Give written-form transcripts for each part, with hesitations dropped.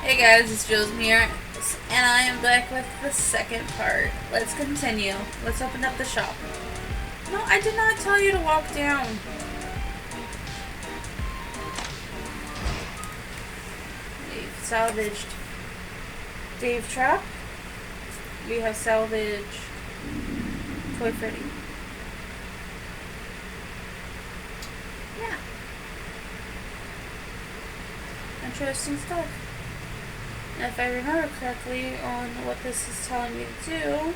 Hey guys, it's Jules here, and I am back with the second part. Let's continue. Let's open up the shop. No, I did not tell you to walk down. We've salvaged Dave Trap. We have salvaged Toy Freddy. Yeah. Interesting stuff. If I remember correctly on what this is telling me to do,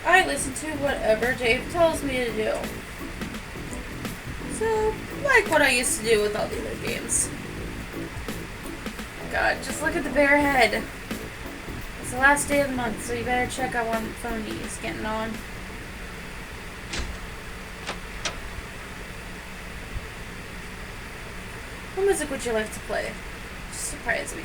I listen to whatever Dave tells me to do. So, like what I used to do with all the other games. God, just look at the bare head. It's the last day of the month, so you better check out what phone he's getting on. What music would you like to play? Just surprise me.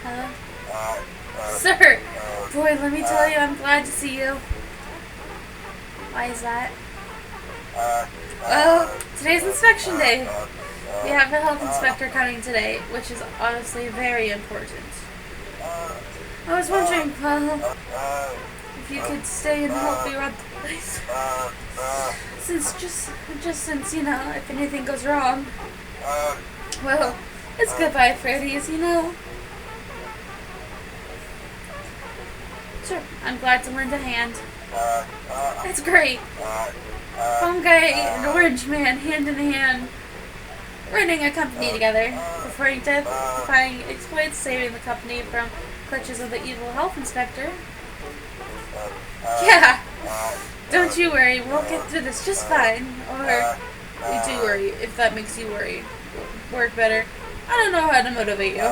Hello? Sir! Boy, let me tell you, I'm glad to see you. Why is that? Well, today's inspection day. We have a health inspector coming today, which is honestly very important. I was wondering, well, if you could stay and help me run the place. Since, you know, if anything goes wrong. Well, it's goodbye, Freddy's, you know. Sure, I'm glad to lend a hand. That's great. Foam guy and orange man, hand in hand, running a company together, performing death-defying exploits, saving the company from clutches of the evil health inspector. Yeah, don't you worry, we'll get through this just fine. Or, we do worry, if that makes you work better. I don't know how to motivate you.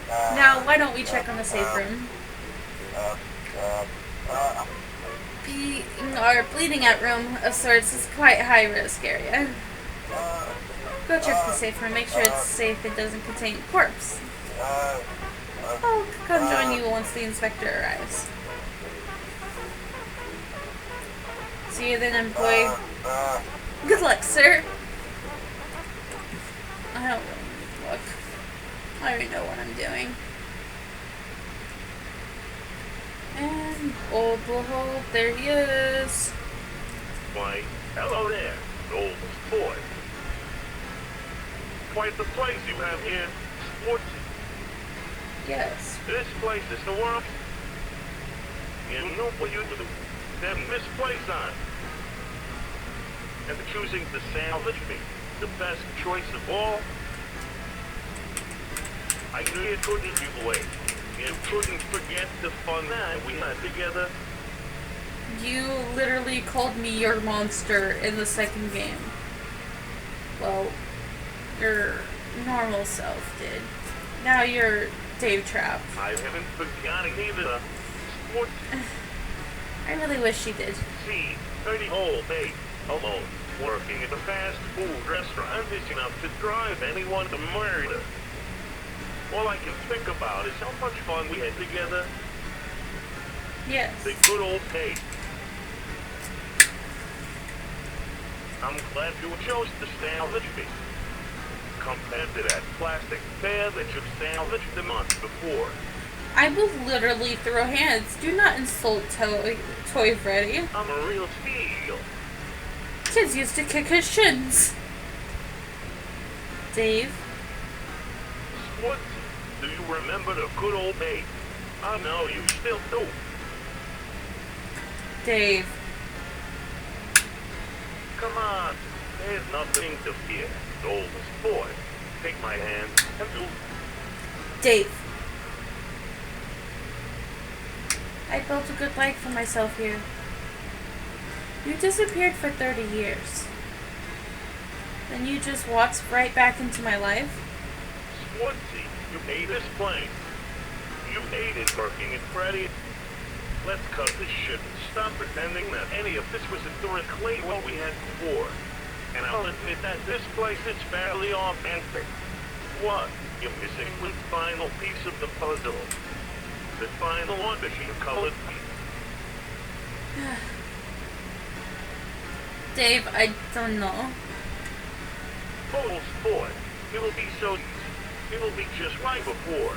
Now, why don't we check on the safe room? Our bleeding out room of sorts is quite a high-risk area. Go check the safe room, make sure it's safe and doesn't contain a corpse. I'll come join you once the inspector arrives. See you then, employee. Good luck, sir. I don't really need to look. I already know what I'm doing. And, oh behold, there he is. Why, hello there, old boy. Quite the place you have here, sports. Yes. This place is the world. You know what you do. Then this place on. And choosing to salvage me, the best choice of all. I knew you couldn't be away. You couldn't forget the fun that we had together. You literally called me your monster in the second game. Well, your normal self did. Now you're Dave Trap. I haven't forgotten either. What? I really wish you did. See, 30 old day, alone, working at a fast food restaurant is enough to drive anyone to murder. All I can think about is how much fun we had together. Yes. The good old days. I'm glad you chose to salvage me. Compared to that plastic bear that you salvaged the month before. I will literally throw hands. Do not insult Toy Freddy. I'm a real steal. Kids used to kick his shins. Dave? What? Do you remember the good old days? I know you still do. Dave. Come on. There's nothing to fear. Oldest boy. Take my hand and do. Dave. I built a good life for myself here. You disappeared for 30 years. Then you just waltzed right back into my life? Swansea, you hate this place. You hated working at Freddy. Let's cut this shit and stop pretending that any of this was historically what we had before. And I'll admit that this place is fairly authentic. What? You're missing the final piece of the puzzle. The final audition-colored piece. Dave, I don't know. Oh, sport. It will be so... It will be just like before.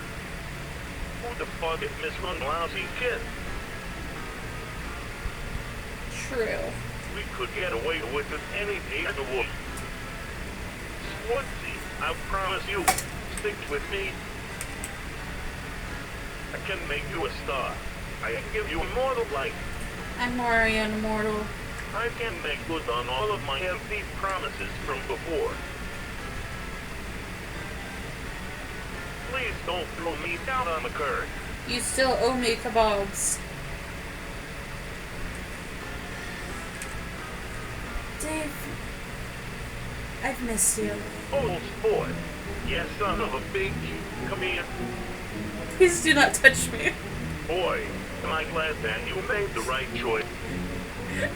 Who the fuck is Miss Run Lousy's kid? True. We could get away with it any day in the woods. Swansea, I promise you, stick with me. I can make you a star. I can give you immortal life. I'm already an immortal. I can make good on all of my empty promises from before. Please don't throw me down on the curb. You still owe me kebabs. Dave, I've missed you. Oh, sport. Yes, son of a bitch. Come here. Please do not touch me. Boy, am I glad that you made the right choice.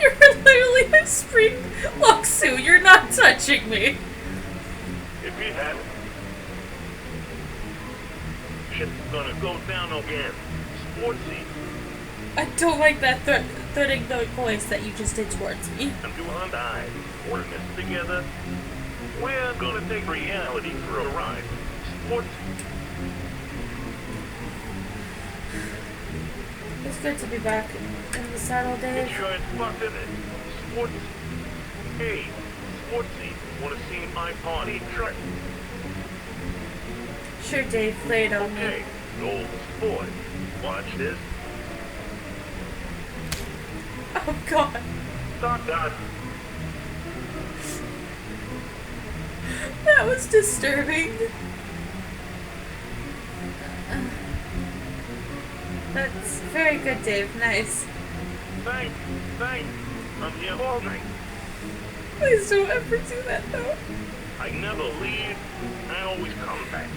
You're literally a spring suit. You're not touching me. If you hadn't, shit's gonna go down again. Sportsy. I don't like that threatening voice that you just did towards me. And you and I, we're in this together. We're gonna take reality for a ride. Sportsy. It's good to be back in the saddle, Dave. Sure it's fucked in it. Sportsy. Hey, Sportsy, wanna see my party trick? Sure, Dave, lay it on Okay, me. old sport. Watch this. Oh, God. Dot dot. That was disturbing. That's very good, Dave. Nice. Thanks. I'm here all night. Please don't ever do that, though. I never leave. I always come back.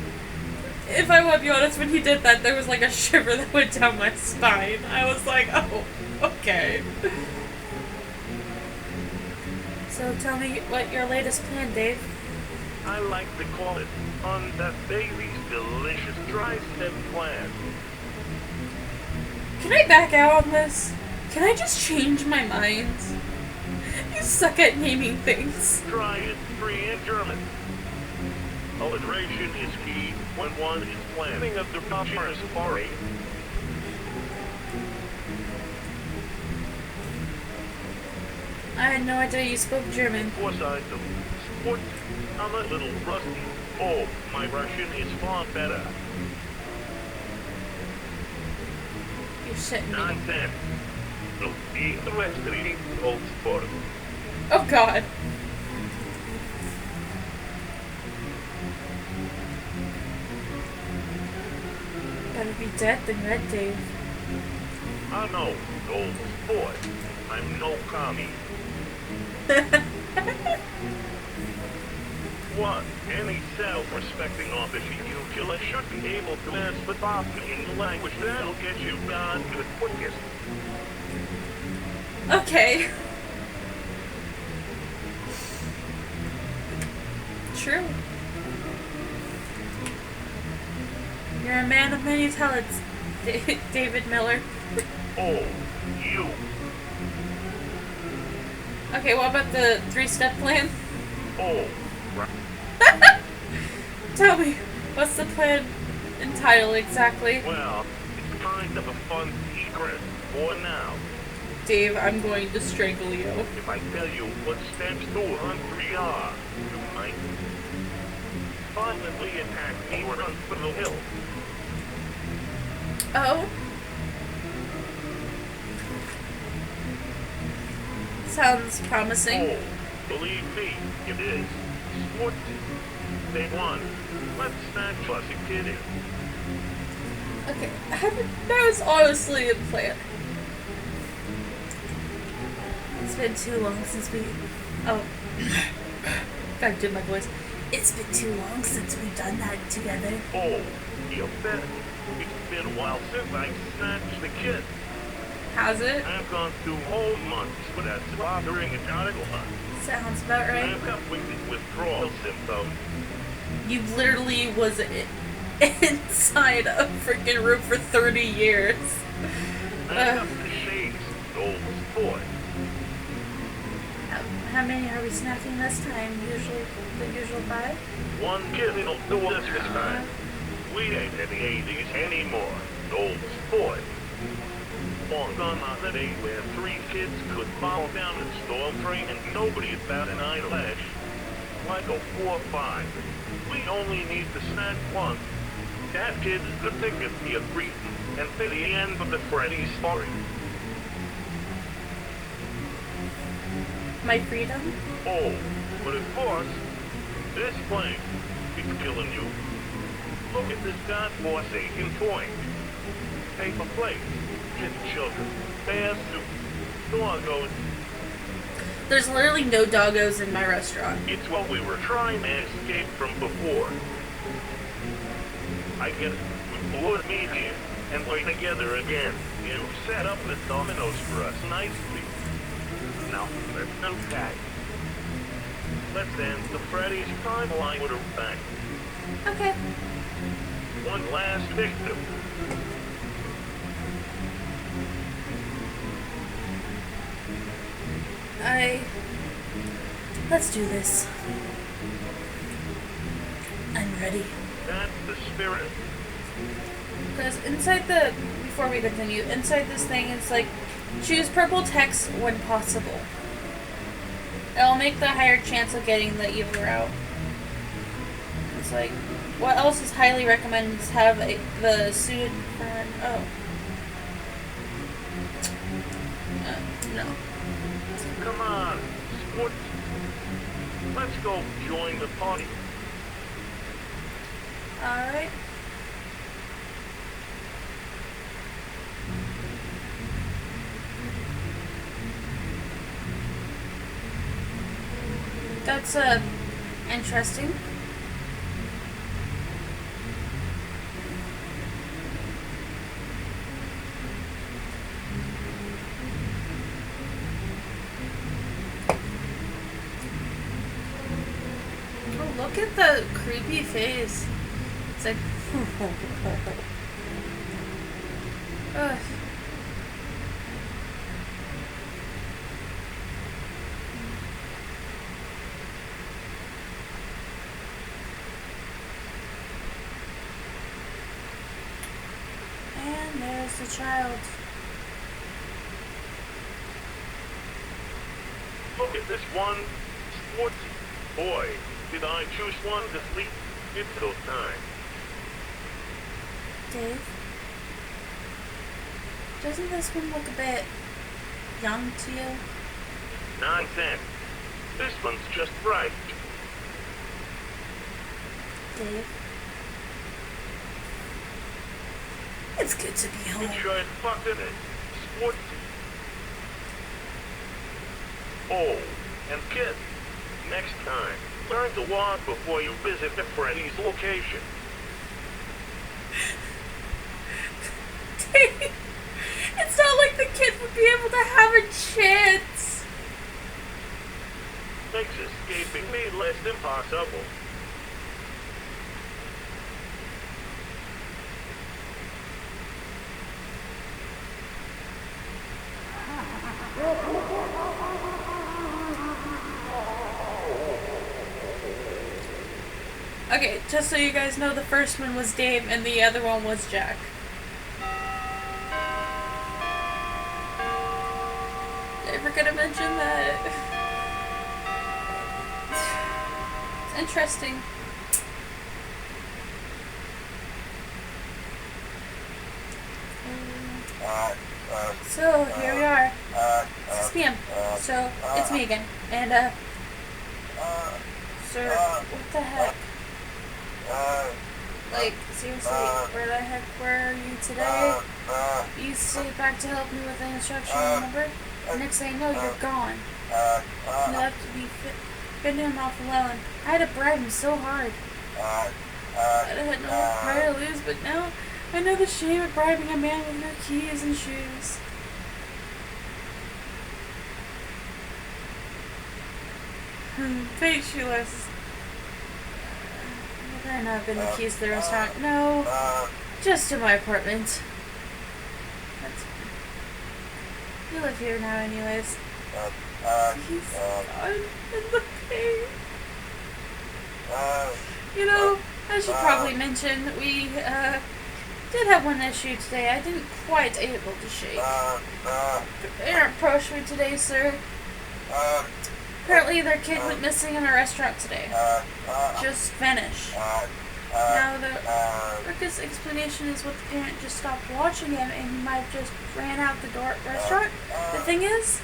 If I want to be honest, when he did that, there was like a shiver that went down my spine. I was like, oh, okay. So tell me what your latest plan, Dave. I like to call it on that baby's delicious tri-step plan. Can I back out on this? Can I just change my mind? You suck at naming things. Try it free in German. Alliteration is key when one is planning a departure safari. I had no idea you spoke German. Of course I do. Sport. I'm a little rusty. Oh, my Russian is far better. You're shitting me. Nonsense. Look, the rest of the old sport. Oh, God. Better be dead than red, Dave. I know, old sport. I'm no commie. What? Any self-respecting officer you killer should be able to ask the boss in the language that'll get you gone to the quickest. Okay. True. You're a man of many talents, David Miller. Oh, you. Okay, what about the 3-step plan? Oh, right. Tell me, what's the plan entitled exactly? Well, it's kind of a fun secret for now. Dave, I'm going to strangle you. If I tell you what steps 2 and 3 are, you might violently attack me or run for the hill. Oh? Sounds promising. Oh, believe me, it is. Sport. Day 1. Let's snatch us a kid in. Okay, that was honestly a plan. It's been too long since we... Oh. Gotta do my voice. It's been too long since we've done that together. Oh, you bet. It's been a while since I snatched the kid. Has it? I've gone through whole months without slaughtering a nautical hunt. Sounds about right. I've got wicked withdrawal symptoms. You literally was inside a freaking room for 30 years. I've got the shades, old boy. How many are we snacking this time? Usually the usual 5? One kid will do this time. We ain't in the 80s anymore. Old sport. On the day where 3 kids could fall down a storm drain and nobody bat an eyelash. Like a 4-5. We only need to snack one. That kid could think of the agreement and to the end of the Freddy story. My freedom? Oh, but of course, this plane is killing you. Look at this godforsaken point. Paper plates, kid children, bear soup, doggos. There's literally no doggos in my restaurant. It's what we were trying to escape from before. I get it. We blew it me here, and we're together again. You set up the dominoes for us nicely. Now, let's unpack. Let's end the Freddy's timeline with a bang. Okay. One last victim. Let's do this. I'm ready. That's the spirit. Because before we continue, inside this thing it's like, choose purple text when possible. It'll make the higher chance of getting the evil route. It's like, what else is highly recommended to have the suited friend? Oh. No. Come on, sport. Let's go join the party. Alright. That's interesting. Oh, look at the creepy face. It's like ugh. And there's the child. Look at this one sports boy. Did I choose one to sleep? It's so time. Dave? Doesn't this one look a bit young to you? Nonsense. This one's just right. Dave? It's good to be home. It sure fucked in it. Sports. Oh, and kid, next time, learn to walk before you visit the Freddy's location. Dave, it's not like the kid would be able to have a chance. Makes escaping me less impossible. Okay, just so you guys know, the first one was Dave and the other one was Jack. Did I forget to mention that? It's interesting. So, here we are. 6 p.m. So, it's me again. And, sir, what the heck? Like, seriously, where the heck were you today? You stayed back to help me with the instruction, remember? The next thing I know, you're gone. You left to be fending him off alone. I had to bribe him so hard. I had no right to lose, but now I know the shame of bribing a man with no keys and shoes. Fate shoeless. I better not have been the keys to the restaurant. No, just to my apartment. That's fine. You live here now anyways. He's gone in the pain. You know, I should probably mention that we did have one issue today. I didn't quite able to shake. The parent approached me today, sir. Apparently their kid went missing in a restaurant today. Just vanished. Now the quickest explanation is what the parent just stopped watching him and he might have just ran out the door at the restaurant. The thing is,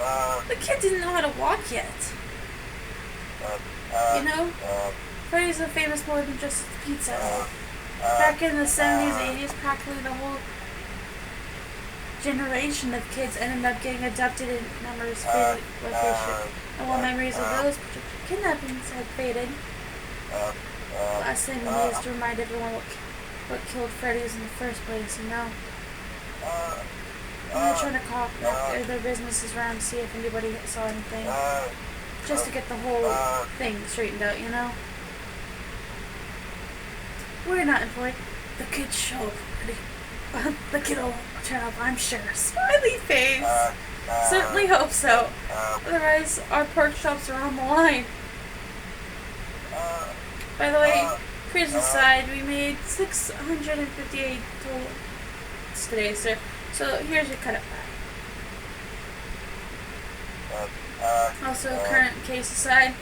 the kid didn't know how to walk yet. You know, Freddy's a famous more than just pizza. Back in the 70s, 80s, practically the whole generation of kids ended up getting abducted in numerous locations. And while memories of those particular kidnappings had faded, the last thing we need is to remind everyone what killed Freddy's in the first place, you know? I'm not trying to call their businesses around to see if anybody saw anything. Just to get the whole thing straightened out, you know? We're not employed. The kid show up. The kid will turn up, I'm sure. Smiley face! Certainly hope so. Otherwise, our pork chops are on the line. By the way, previous aside, we made 658 total today, sir. So here's your cut up back. Also, current case aside,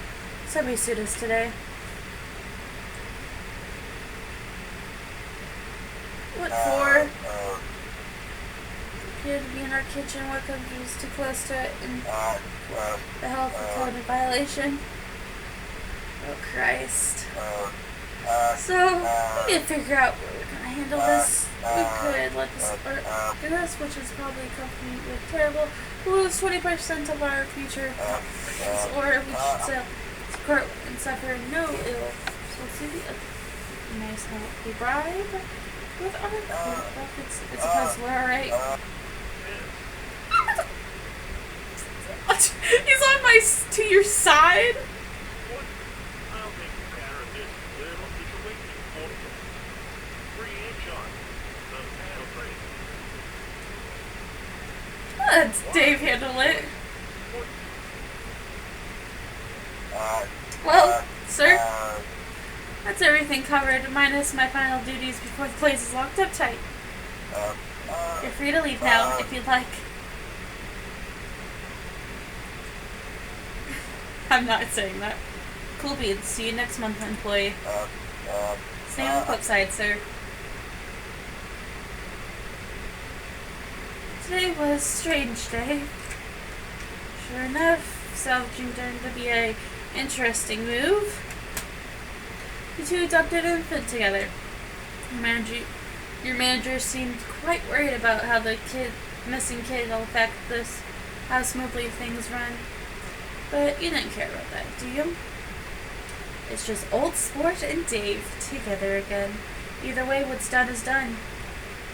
somebody sued us today. What for? Appeared to be in our kitchen. What could was too close to it, and the health code in violation. Oh Christ. So, we need to figure out where we're gonna handle this. We could let this do this, which is probably a company with terrible, lose 20% of our future profits, or we should sell to court and suffer no ill. So let's see the nice healthy bribe with our court profits. It's possible, alright? He's on to your side? Let's Dave handle it. Well, sir, that's everything covered, minus my final duties before the place is locked up tight. You're free to leave now, if you'd like. I'm not saying that. Cool beans. See you next month, employee. Stay on the flip side, sir. Today was a strange day. Sure enough, salvaging turned to be a interesting move. The two adopted an infant together. Your manager seemed quite worried about how the missing kid will affect how smoothly things run. But you didn't care about that, do you? It's just old Sport and Dave together again. Either way, what's done is done.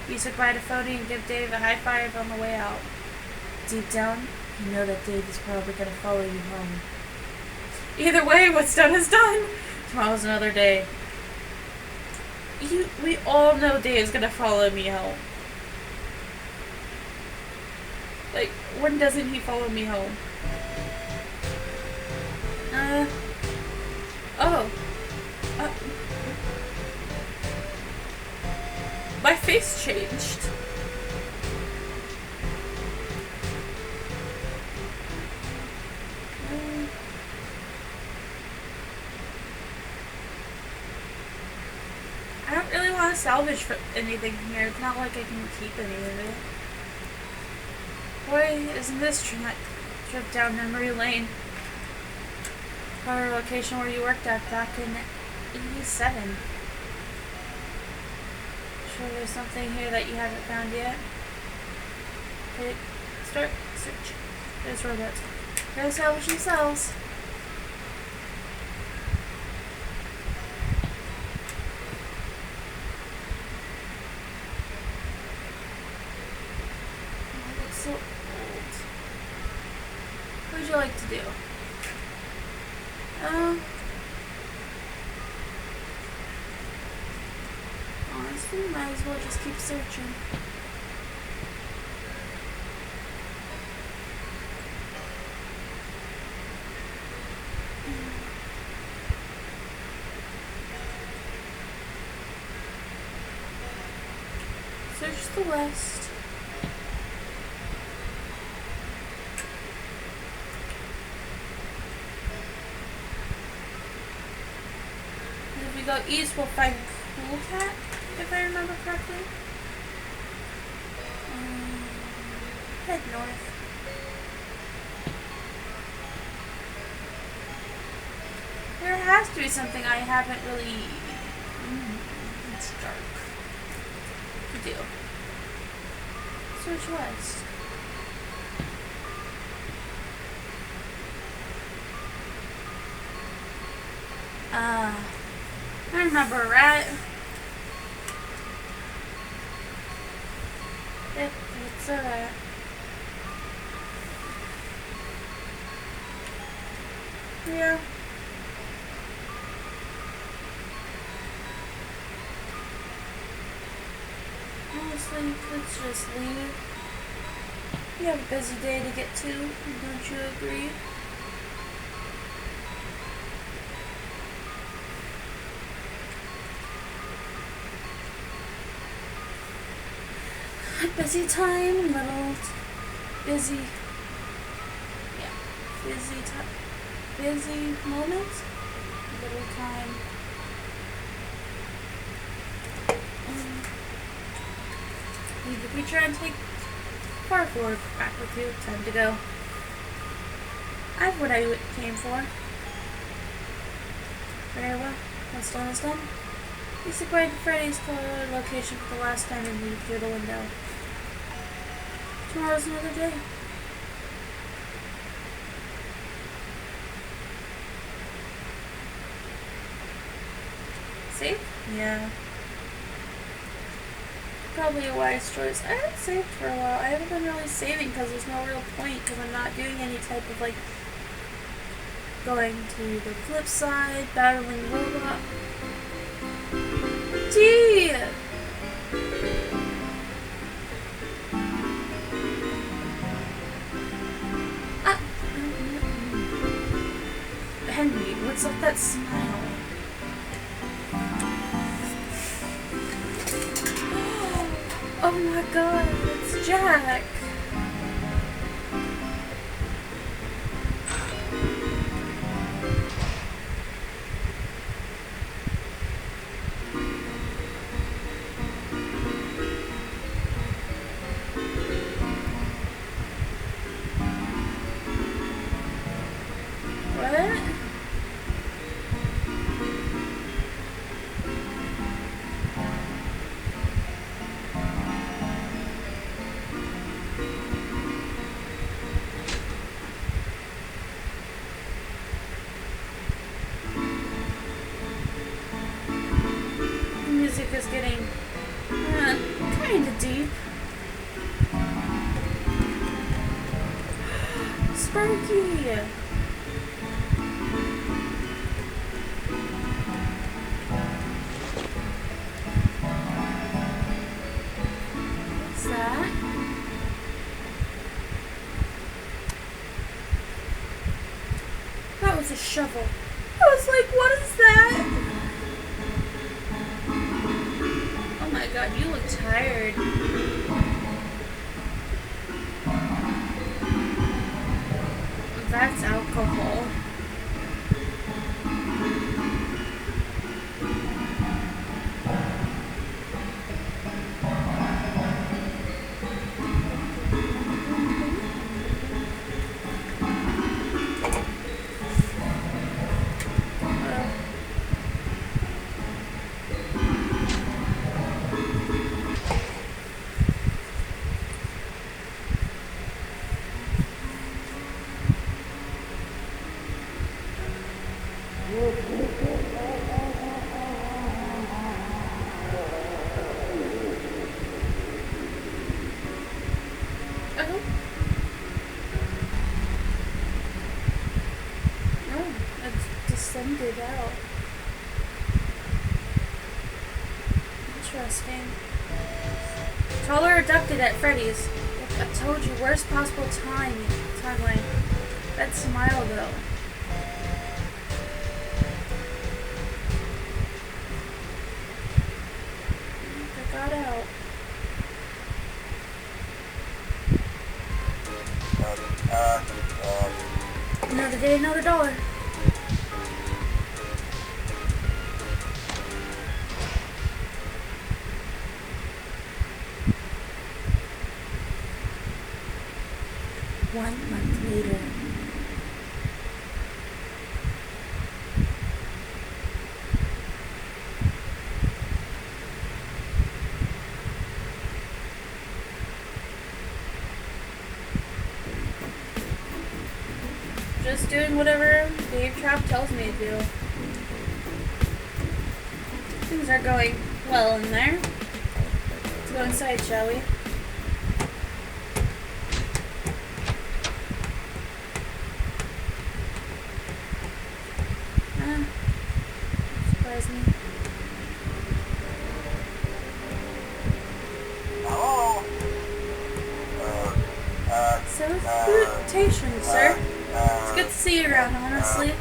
You took by to Freddy and give Dave a high five on the way out. Deep down, you know that Dave is probably going to follow you home. Either way, what's done is done. Tomorrow's another day. We all know Dave's going to follow me home. Like, when doesn't he follow me home? My face changed. I don't really want to salvage anything here. It's not like I can keep any of it. Boy, isn't this trip down memory lane. Our location where you worked at back in 87. Sure there's something here that you haven't found yet? Okay, start search. There's robots. Go salvage themselves. Oh, it looks so old. What would you like to do? Honestly, might as well just keep searching. There's the west. And if we go east, we'll find Cool Cat, if I remember correctly. Head north. There has to be something I haven't really... it's dark. To do. Search west. I remember a rat. Yep, it's a rat. Yeah. Honestly, let's just leave. You have a busy day to get to, don't you agree? Busy time, busy, yeah, busy moments, little time. We try and take far forward, back with you, time to go. I have what I came for. Very well, what's done is done. You secured Freddy's location for the last time and leave through the window. Tomorrow's another day. Safe? Yeah. Probably a wise choice. I haven't saved for a while. I haven't been really saving because there's no real point because I'm not doing any type of like going to the flip side, battling robot. Gee! Henry, what's up that smile? Oh my god, it's Jack! What? The music is getting kinda deep. Sparky! What's that? That was a shovel. I was like, what is that? Oh my god, you look tired. That's alcohol. Descended out. Interesting. Taller abducted at Freddy's. I told you, worst possible timeline. That smile though. I got out. a dollar. One month later. Just doing whatever Dave Trap tells me to do. Things are going well in there. Let's go inside, shall we? Surprise me. Salutations, sir. It's good to see you around, honestly.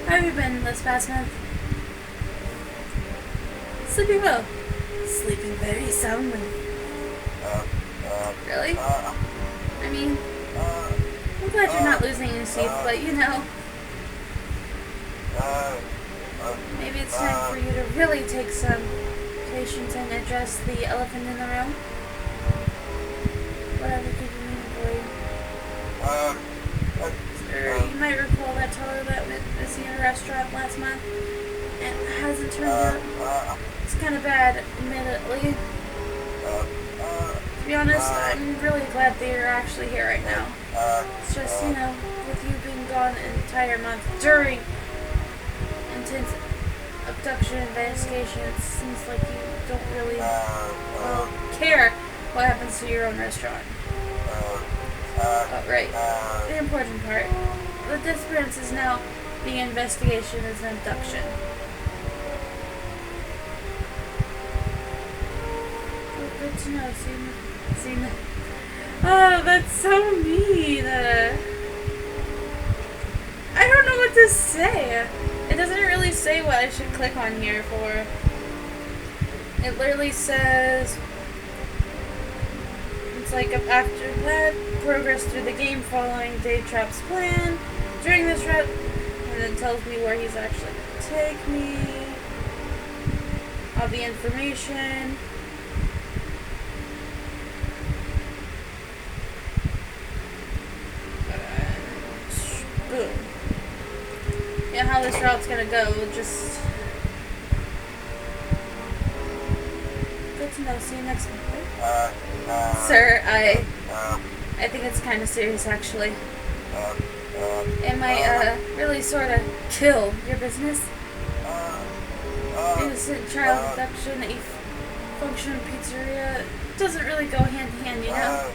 How have you been this past month? Sleeping well. Sleeping very soundly. Really? I mean, I'm glad you're not losing your teeth, but you know, maybe it's time for you to really take some patience and address the elephant in the room. Whatever could be meaning for you. Sir, you might recall that teller that went missing in a restaurant last month. It hasn't turned out. It's kind of bad, admittedly. To be honest, I'm really glad that you're actually here right now. It's just, you know, with you being gone an entire month during intense abduction investigation, it seems like you don't really, well, care what happens to your own restaurant. But right, the important part. The disappearance is now being investigated as an abduction. Oh, good to know. Seen. Oh, that's so mean. I don't know what to say. It doesn't really say what I should click on here for. It literally says, it's like after that, progress through the game following Dave Trap's plan. During this route, and it tells me where he's actually going to take me. All the information. Boom. Yeah, how this route's gonna go, just good to know. See you next month. Sir, I think it's kind of serious, actually. It might, really sort of kill your business. Innocent child abduction, a functioning pizzeria, doesn't really go hand in hand, you know?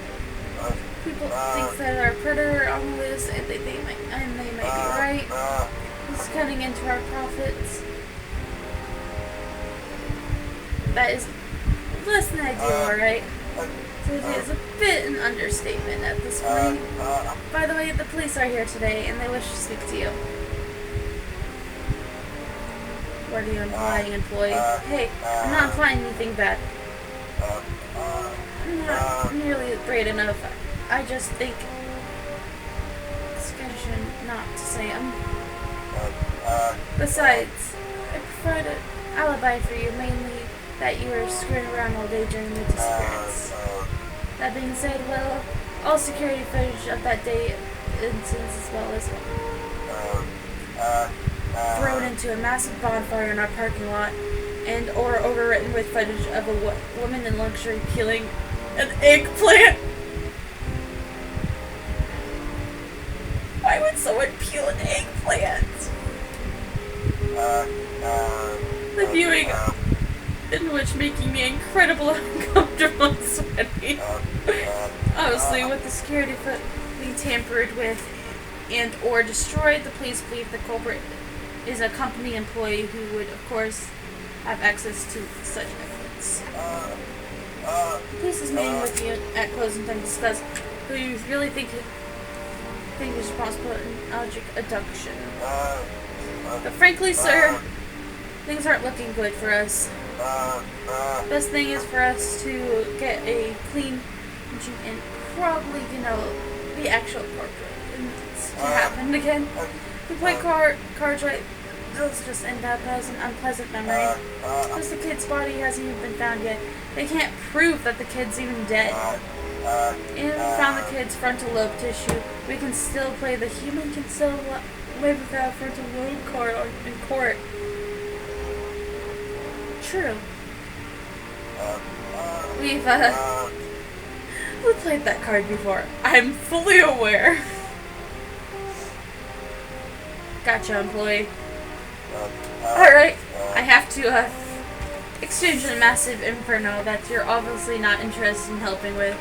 People think that our predator on the loose, and they might be right. He's cutting into our profits. That is less than ideal, alright? So it is a bit an understatement at this point. By the way, the police are here today, and they wish to speak to you. What are you implying, employee? Hey, I'm not implying anything bad. I'm not nearly great enough. I just think it's discretion not to say Besides, I provide an alibi for you, mainly that you were screwing around all day during the disappearance. That being said, well, all security footage of that day instance as well as thrown into a massive bonfire in our parking lot and or overwritten with footage of a woman in luxury peeling an eggplant. Why would someone peel an eggplant? The viewing in which making me incredibly uncomfortable and sweaty. Obviously, with the security foot being tampered with and or destroyed, the police believe the culprit is a company employee who would, of course, have access to such evidence. The police is meeting with you at closing time to discuss who you really think is responsible in alleged abduction. But frankly, sir, things aren't looking good for us. Best thing is for us to get a clean and probably, the actual corporate to happen again. We play cards right. Those just end up as an unpleasant memory. Because the kid's body hasn't even been found yet. They can't prove that the kid's even dead. And we found the kid's frontal lobe tissue. We can still play. The human can still live without frontal lobe card in court. True. We've played that card before. I'm fully aware. Gotcha, employee. Alright, I have to exchange a massive inferno that you're obviously not interested in helping with.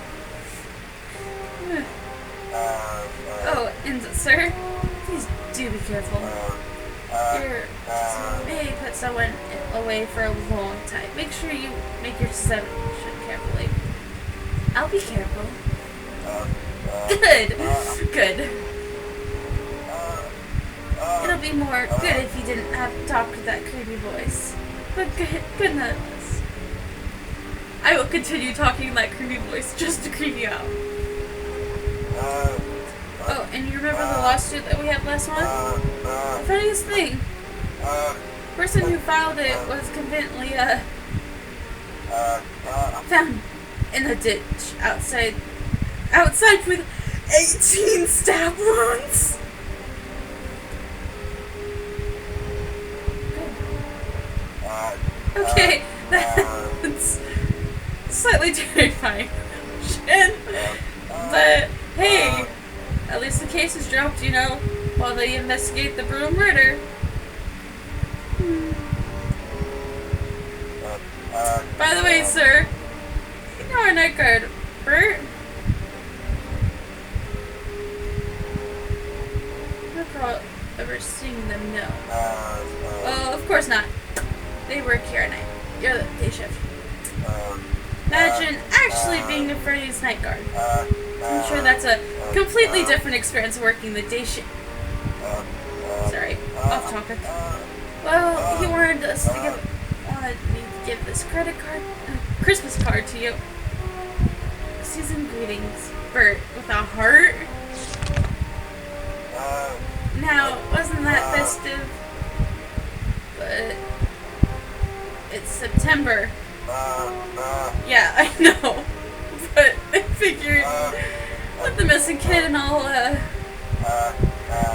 Oh, and sir, please do be careful. You may put someone away for a long time. Make sure you make your decision carefully. I'll be careful. Good. Good. It'll be more good if you didn't have to talk with that creepy voice. But goodness. I will continue talking in that creepy voice just to creep you out. Oh, and you remember the lawsuit that we had last month? The funniest thing. The person who filed it was conveniently found in a ditch outside with 18 stab wounds. Okay, that's slightly terrifying. But hey, at least the case is dropped, you know, while they investigate the Broom murder. By the way, sir, you know our night guard, Bert? I don't recall ever seeing them, no. Oh, of course not. They work here at night. You're the day shift. Imagine actually being a Freddy's night guard. I'm sure that's a completely different experience working the day shift. Sorry, off topic. Well, he wanted me to give this Christmas card to you. Season greetings, Bert, with a heart. Now, wasn't that festive? But it's September. Yeah, I know. But I figured with the missing kid and all, the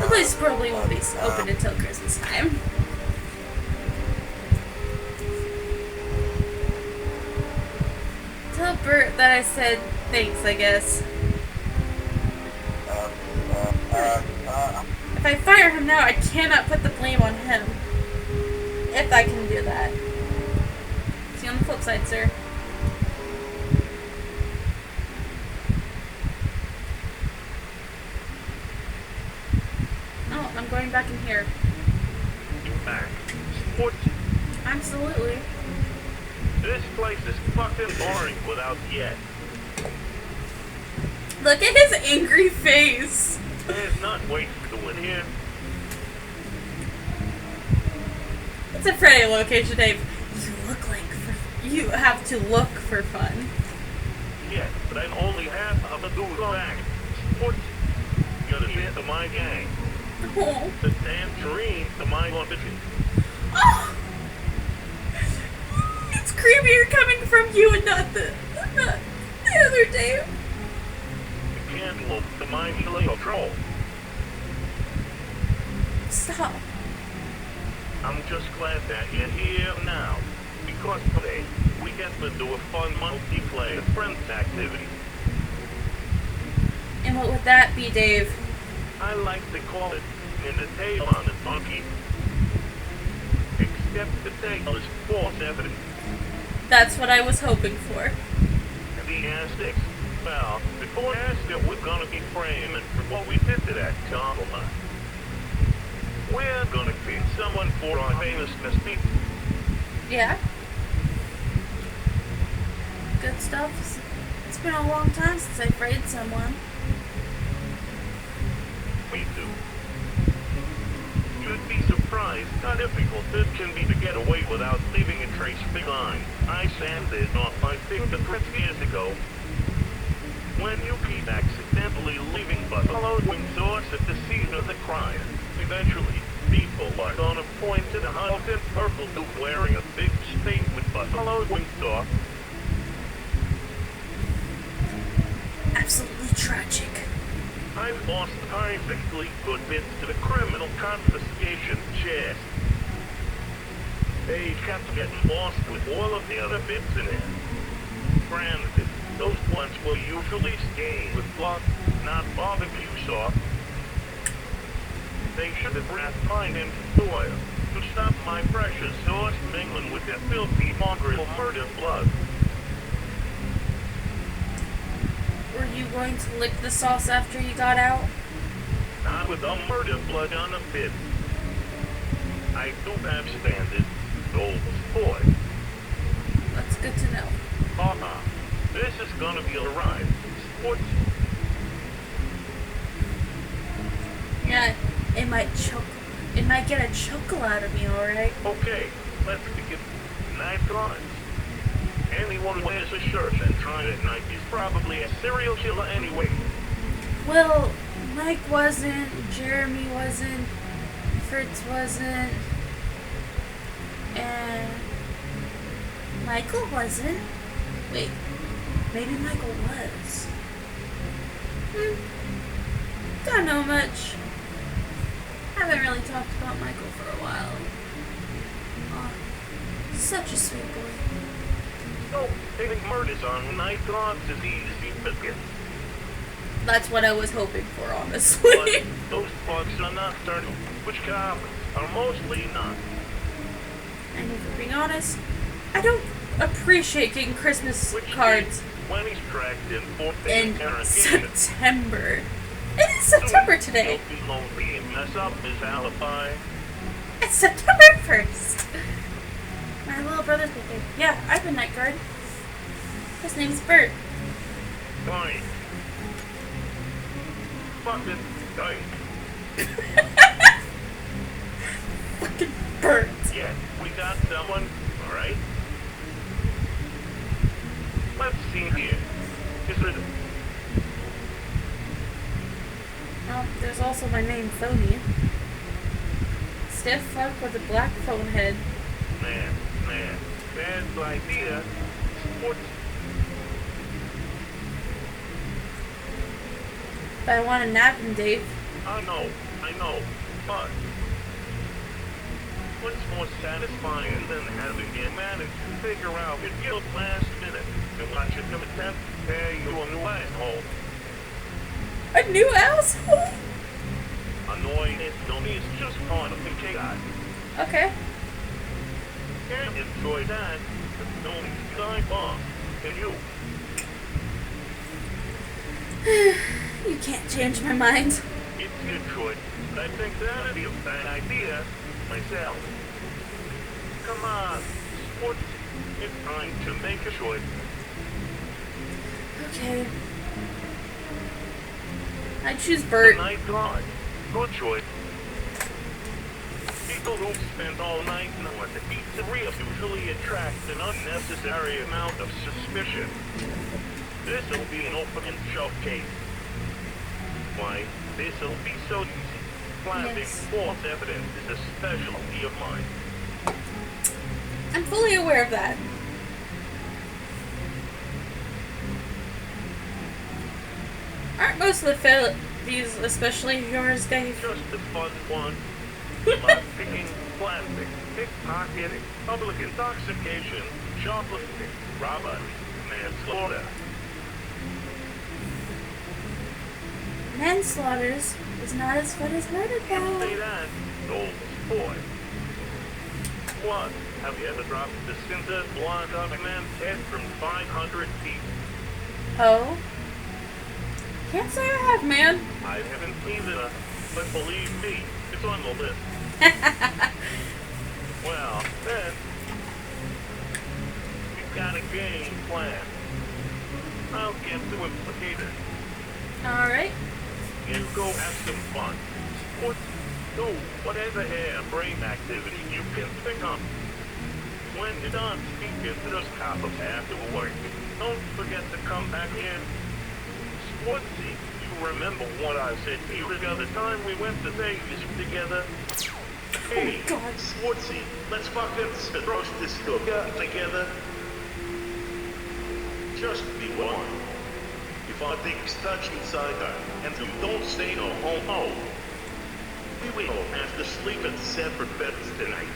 place probably won't be open until Christmas time. Tell Bert that I said thanks, I guess. If I fire him now, I cannot put the blame on him. If I can do that. See you on the flip side, sir. Oh, I'm going back in here. Back. Sports. Absolutely. This place is fucking boring without Yet. Look at his angry face. There's not waiting to win here. It's a Freddy location, Dave. You have to look for fun. Yeah, but I'm only half of the dude back. Sports. You're the shit of my gang. Oh. The damn dream of my ambition. Oh. It's creepier coming from you and not the other Dave. The cantaloupe, the mind control. Stop. I'm just glad that you're here now. Because today, we get to do a fun multiplayer friends activity. And what would that be, Dave? I like to call it in the tail on the monkey. Except the tail is false evidence. That's what I was hoping for. And the astics, well, before Aster, we're gonna be framing for what we did to that gentleman. We're gonna feed someone for our famous mistake. Yeah. Good stuff. It's been a long time since I frayed someone. Me too. You'd be surprised how difficult it can be to get away without leaving a trace behind. I sanded off my fingerprints years ago. When you keep accidentally leaving but followed when source at the scene of the crime, Eventually, people are gonna point to the Hulk in purple dude wearing a big statement buffalo wings off. Absolutely tragic. I've lost perfectly good bits to the criminal confiscation chest. They kept getting lost with all of the other bits in it. Granted, those ones will usually stay with blood, not barbecue sauce. They should have wrapped mine in soil to stop my precious sauce mingling with their filthy mongrel murder blood. Were you going to lick the sauce after you got out? Not with the murder blood on the bit. I do have standards, old boy. That's good to know. This is gonna be a ride. Sports. Yeah, it might get a chuckle out of me, alright? Okay, let's begin. Night guards. Anyone who wears a shirt and tries at night is probably a serial killer anyway. Well, Mike wasn't, Jeremy wasn't, Fritz wasn't, and Michael wasn't. Wait, maybe Michael was. Don't know much. Haven't really talked about Michael for a while. Oh, such a sweet boy. So, they think murders on night guards is easy business. That's what I was hoping for, honestly. But those bugs are nocturnal, which cops are mostly not. And if we're being honest, I don't appreciate getting Christmas cards When he's tracked in in September. It is September today. Lonely and mess up his alibi. It's September 1st. My little brother's birthday. Yeah, I have a night guard. His name's Bert. Fine. Fuck it. Fine. Fucking Bert. Yeah, we got someone, alright? Let's see here. Is it... Oh, there's also my name, Phony. Stiff fuck with a black phone head. Man, bad idea. Sports. But I want to nap him, Dave. I know, but what's more satisfying than having your manage to figure out your guilt last minute and watch it come attempt to prepare you a new asshole? A new asshole? Annoying is just part of the chaos. Okay. Can't enjoy that, but only time off. Can you? You can't change my mind. It's your choice, but I think that'd be a bad idea myself. Come on, sports. It's time to make a choice. Okay. I choose Bert. Night guard. Good choice. People who spend all night at the pizzeria usually attract an unnecessary amount of suspicion. This'll be an open and shut case. Why, this'll be so easy. Planting false evidence is a specialty of mine. I'm fully aware of that. Aren't most of the these, especially yours, Dave? Just a fun one. Like picking, plastic, pickpocketing, public intoxication, shoplifting, robbery, manslaughter. Manslaughter is not as fun as murder, Can't say pal. that, old boy. What? Have you ever dropped the cinder block of a man's head from 500 feet? Oh? Can't say I have, man. I haven't either, but believe me, it's on the list. Well, then, we've got a game plan. I'll get to it later. Alright. You go have some fun. Do whatever hair-brain activity you can think of. When you're done speaking to those coppers after work, don't forget to come back in. Sportsy, you remember what I said to you the other time we went to Dayshift together? Hey, Oh God. Swartzy, let's fucking roast this hooker together. Just be one. If our dicks touch inside her, and you don't say no homo, we will have to sleep in separate beds tonight.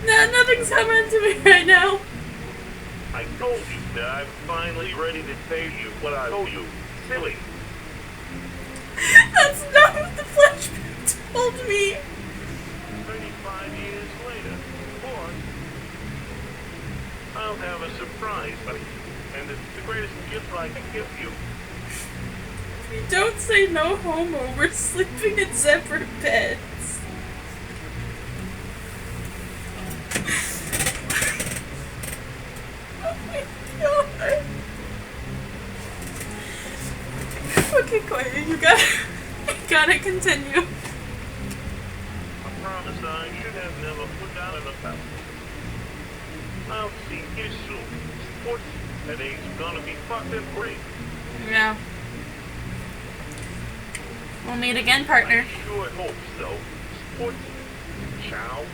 No, nothing's coming to me right now. I told you that I'm finally ready to pay you what I owe you. Silly. That's not what the flashback told me. 35 years later, of course, I'll have a surprise, buddy. And it's the greatest gift I can give you. If you don't say no homo, we're sleeping in separate beds. Oh my God. Okay, Claire, you gotta continue. I promise I should have never put down an account. I'll see you soon. Sports, that ain't gonna be fucking great. Yeah. We'll meet again, partner. I sure hope so. Sports, ciao.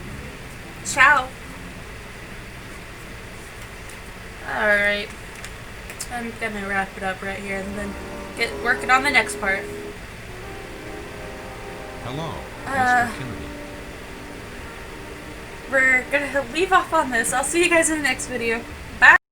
Ciao. Alright. I'm gonna wrap it up right here and then get working on the next part. Hello, Mr. Kennedy. We're gonna leave off on this. I'll see you guys in the next video.